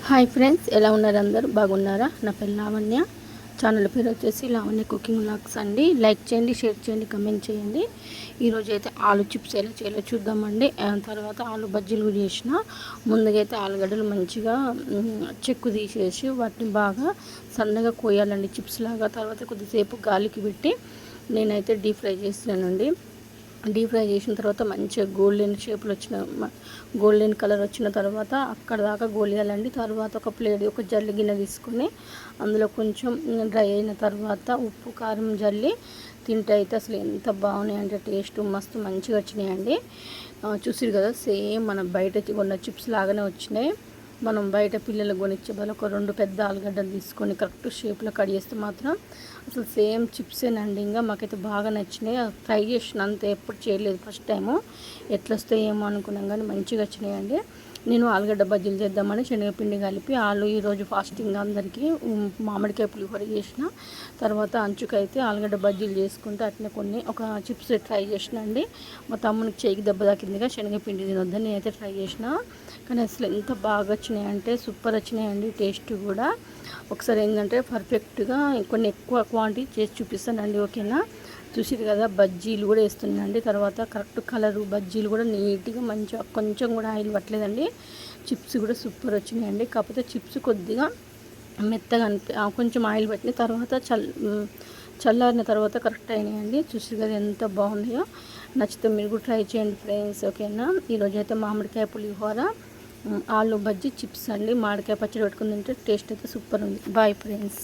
Hi friends, ఎలా ఉన్నారు? అందరూ బాగున్నారా? నా పేరు లావణ్య. ఛానల్ పేరు వచ్చేసి లావణ్య కుకింగ్ వ్లాగ్స్ అండి. లైక్ చేయండి, షేర్ చేయండి, కమెంట్ చేయండి. ఈరోజు అయితే ఆలు చిప్స్ ఎలా చేయాలో చూద్దామండి. తర్వాత ఆలు బజ్జీలు కూడా చేసిన. ముందుగా అయితే ఆలుగడ్డలు మంచిగా చెక్కు తీసేసి వాటిని బాగా సన్నగా కోయాలండి చిప్స్ లాగా. తర్వాత కొద్దిసేపు గాలికి పెట్టి నేనైతే డీప్ ఫ్రై చేస్తున్నానండి. డీప్ ఫ్రై చేసిన తర్వాత మంచిగా గోల్డెన్ కలర్ వచ్చిన తర్వాత అక్కడ దాకా గోలియాలండి. తర్వాత ఒక జల్లి గిన్నె తీసుకొని అందులో కొంచెం డ్రై అయిన తర్వాత ఉప్పు కారం జల్లి తింటే అయితే అసలు ఎంత బాగున్నాయి అంటే టేస్ట్ మస్తు మంచిగా వచ్చినాయండి. చూసిరు కదా, సేమ్ మన బయట కొన్న చిప్స్ లాగానే వచ్చినాయి. మనం బయట పిల్లలకు కొనిచ్చే బదులు ఒక 2 పెద్ద ఆలుగడ్డలు తీసుకొని కరెక్ట్ షేప్లో కట్ చేస్తే మాత్రం అసలు సేమ్ చిప్సేనండి. ఇంకా మాకైతే బాగా నచ్చినాయి. ఫ్రై చేసిన అంతే ఎప్పుడు చేయలేదు, ఫస్ట్ టైము. ఎట్లా వస్తాయేమో అనుకున్నాం కానీ మంచిగా వచ్చినాయండి. నేను ఆలుగడ్డ బజ్జీలు చేద్దామని శనగపిండి కలిపి ఈరోజు ఫాస్టింగ్ అందరికీ మామిడికాయ పులిహోర చేసిన. తర్వాత అంచుకైతే ఆలుగడ్డ బజ్జీలు చేసుకుంటే అట్లా ఒక చిప్స్ ట్రై చేసిన అండి. మా తమ్మునికి చేయికి దెబ్బ తాకిందిగా శనగపిండి తినొద్దని నేనైతే ట్రై చేసిన. కానీ అసలు ఎంత బాగా వచ్చినాయి అంటే సూపర్ వచ్చినాయండి. టేస్ట్ కూడా ఒకసారి ఏంటంటే పర్ఫెక్ట్గా కొన్ని ఎక్కువ క్వాంటిటీ చేసి చూపిస్తానండి, ఓకేనా? చూసిరు కదా, బజ్జీలు కూడా వేస్తున్నాయండి. తర్వాత కరెక్ట్ కలరు బజ్జీలు కూడా నీట్గా మంచిగా కొంచెం కూడా ఆయిల్ పట్టలేదండి. చిప్స్ కూడా సూపర్ వచ్చినాయండి. కాకపోతే చిప్స్ కొద్దిగా మెత్తగా కొంచెం ఆయిల్ పట్టిన తర్వాత చల్లారిన తర్వాత కరెక్ట్ అయినాయండి. చూసిరు కదా ఎంత బాగున్నాయో. నచ్చితే మీరు కూడా ట్రై చేయండి ఫ్రెండ్స్, ఓకేనా? ఈరోజు అయితే మామిడికాయ పులిహోర, ఆలు బజ్జీ, చిప్స్ అండి. మామిడికాయ పచ్చడి పెట్టుకుని తింటే టేస్ట్ అయితే సూపర్ ఉంది. Boy friends.